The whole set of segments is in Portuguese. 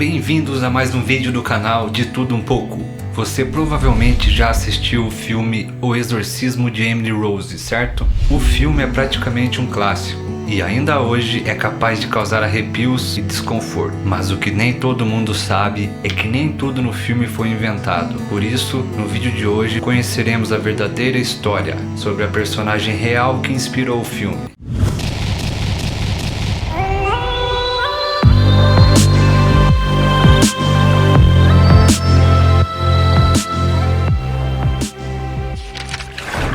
Bem-vindos a mais um vídeo do canal De Tudo Um Pouco. Você provavelmente já assistiu o filme O Exorcismo de Emily Rose, certo? O filme é praticamente um clássico e ainda hoje é capaz de causar arrepios e desconforto. Mas o que nem todo mundo sabe é que nem tudo no filme foi inventado. Por isso, no vídeo de hoje conheceremos a verdadeira história sobre a personagem real que inspirou o filme.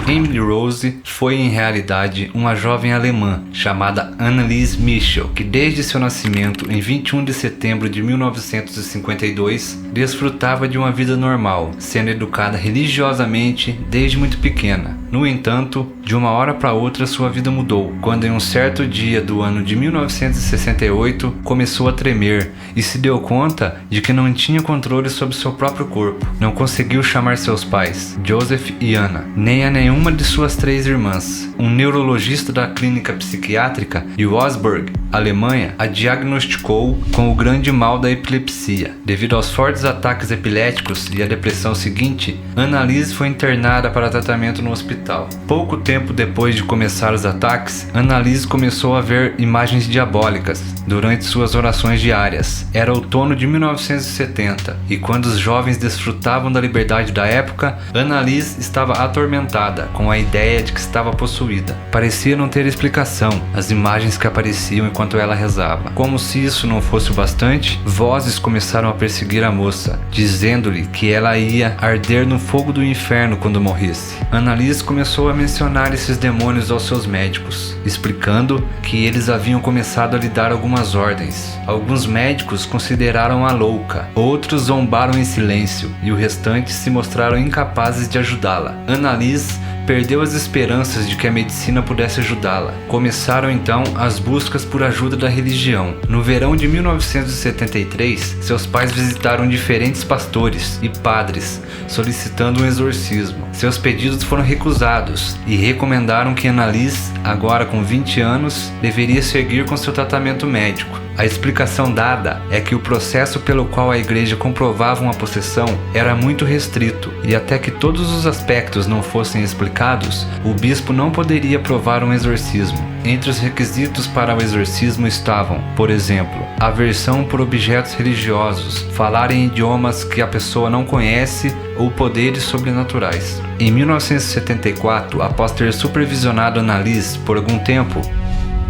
Emily Rose foi em realidade uma jovem alemã chamada Anneliese Michel, que desde seu nascimento em 21 de setembro de 1952 desfrutava de uma vida normal, sendo educada religiosamente desde muito pequena. No entanto, de uma hora para outra sua vida mudou, quando em um certo dia do ano de 1968 começou a tremer e se deu conta de que não tinha controle sobre seu próprio corpo. Não conseguiu chamar seus pais, Joseph e Anna, nem a nenhuma de suas 3 irmãs. Um neurologista da clínica psiquiátrica de Wolfsburg, Alemanha, a diagnosticou com o grande mal da epilepsia. Devido aos fortes ataques epiléticos e à depressão seguinte, Anneliese foi internada para tratamento no hospital. Pouco tempo depois de começar os ataques, Anneliese começou a ver imagens diabólicas durante suas orações diárias. Era outono de 1970 e quando os jovens desfrutavam da liberdade da época, Anneliese estava atormentada com a ideia de que estava possuída. Parecia não ter explicação as imagens que apareciam enquanto ela rezava. Como se isso não fosse o bastante, vozes começaram a perseguir a moça, dizendo-lhe que ela ia arder no fogo do inferno quando morresse. Anneliese começou a mencionar esses demônios aos seus médicos, explicando que eles haviam começado a lhe dar algumas ordens. Alguns médicos consideraram-a louca, outros zombaram em silêncio e o restante se mostraram incapazes de ajudá-la. Anneliese perdeu as esperanças de que a medicina pudesse ajudá-la. Começaram então as buscas por ajuda da religião. No verão de 1973, seus pais visitaram diferentes pastores e padres, solicitando um exorcismo. Seus pedidos foram recusados e recomendaram que Anneliese, agora com 20 anos, deveria seguir com seu tratamento médico. A explicação dada é que o processo pelo qual a igreja comprovava uma possessão era muito restrito e até que todos os aspectos não fossem explicados, o bispo não poderia provar um exorcismo. Entre os requisitos para o exorcismo estavam, por exemplo, aversão por objetos religiosos, falar em idiomas que a pessoa não conhece ou poderes sobrenaturais. Em 1974, após ter supervisionado Anneliese por algum tempo,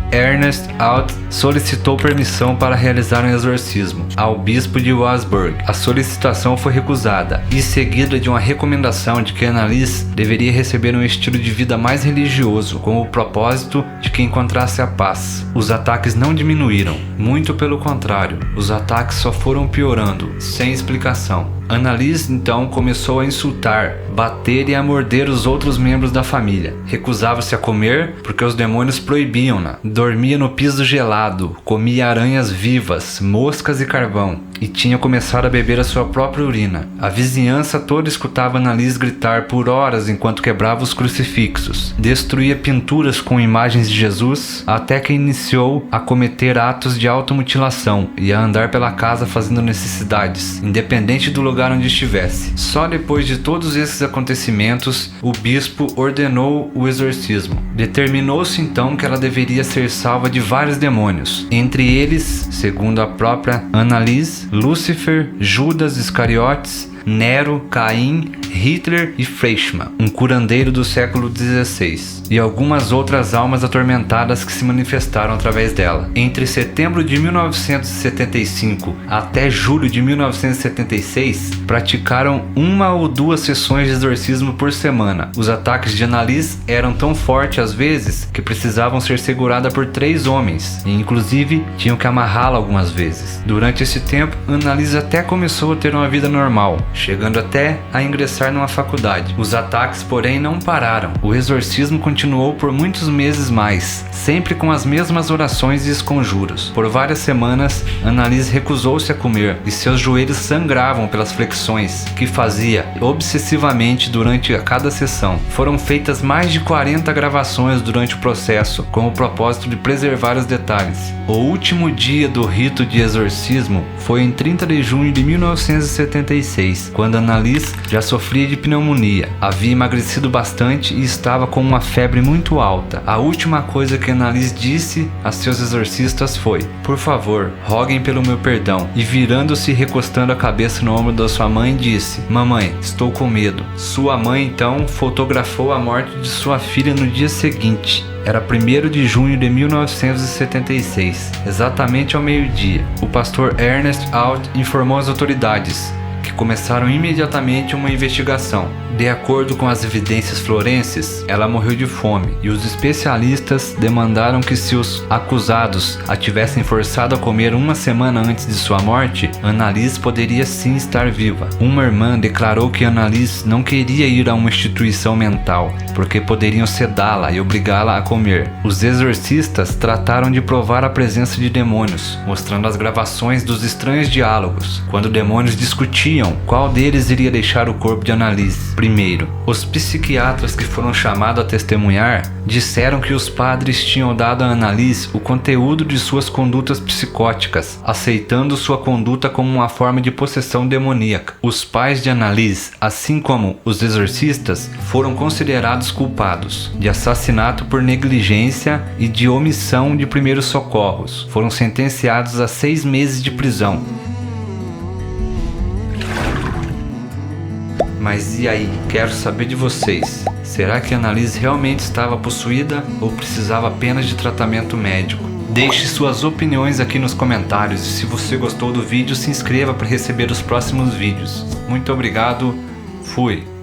Ernest Alt solicitou permissão para realizar um exorcismo ao bispo de Wolfsburg. A solicitação foi recusada e seguida de uma recomendação de que Anneliese deveria receber um estilo de vida mais religioso, com o propósito de que encontrasse a paz. Os ataques não diminuíram, muito pelo contrário, os ataques só foram piorando, sem explicação. Anneliese então começou a insultar, bater e a morder os outros membros da família. Recusava-se a comer porque os demônios proibiam-na. Dormia no piso gelado, comia aranhas vivas, moscas e carvão, e tinha começado a beber a sua própria urina. A vizinhança toda escutava Anneliese gritar por horas enquanto quebrava os crucifixos, destruía pinturas com imagens de Jesus, até que iniciou a cometer atos de automutilação e a andar pela casa fazendo necessidades, independente do lugar onde estivesse. Só depois de todos esses acontecimentos, o bispo ordenou o exorcismo. Determinou-se então que ela deveria ser salva de vários demônios, entre eles, segundo a própria Anneliese, Lúcifer, Judas Iscariotes, Nero, Caim, Hitler e Fleischmann, um curandeiro do século XVI, e algumas outras almas atormentadas que se manifestaram através dela. Entre setembro de 1975 até julho de 1976, praticaram 1 ou 2 sessões de exorcismo por semana. Os ataques de Anneliese eram tão fortes às vezes que precisavam ser seguradas por 3 homens, e inclusive tinham que amarrá-la algumas vezes. Durante esse tempo, Anneliese até começou a ter uma vida normal, chegando até a ingressar ingressar numa faculdade. Os ataques, porém, não pararam. O exorcismo continuou por muitos meses mais, sempre com as mesmas orações e esconjuros. Por várias semanas, Annalise recusou-se a comer e seus joelhos sangravam pelas flexões que fazia obsessivamente durante cada sessão. Foram feitas mais de 40 gravações durante o processo, com o propósito de preservar os detalhes. O último dia do rito de exorcismo foi em 30 de junho de 1976, quando Annalise já sofria de pneumonia. Havia emagrecido bastante e estava com uma febre muito alta. A última coisa que Annalise disse a seus exorcistas foi: "Por favor, roguem pelo meu perdão." E virando-se e recostando a cabeça no ombro da sua mãe, disse: "Mamãe, estou com medo." Sua mãe então fotografou a morte de sua filha no dia seguinte. Era 1º de junho de 1976, exatamente ao meio-dia. O pastor Ernest Alt informou as autoridades, que começaram imediatamente uma investigação. De acordo com as evidências forenses, ela morreu de fome, e os especialistas demandaram que, se os acusados a tivessem forçado a comer uma semana antes de sua morte, Annalise poderia sim estar viva. Uma irmã declarou que Annalise não queria ir a uma instituição mental, porque poderiam sedá-la e obrigá-la a comer. Os exorcistas trataram de provar a presença de demônios, mostrando as gravações dos estranhos diálogos, quando demônios discutiam qual deles iria deixar o corpo de Annalise primeiro. Os psiquiatras que foram chamados a testemunhar disseram que os padres tinham dado a Annalise o conteúdo de suas condutas psicóticas, aceitando sua conduta como uma forma de possessão demoníaca. Os pais de Annalise, assim como os exorcistas, foram considerados culpados de assassinato por negligência e de omissão de primeiros socorros. Foram sentenciados a 6 meses de prisão. Mas e aí? Quero saber de vocês. Será que Annalise realmente estava possuída ou precisava apenas de tratamento médico? Deixe suas opiniões aqui nos comentários e se você gostou do vídeo, se inscreva para receber os próximos vídeos. Muito obrigado, fui!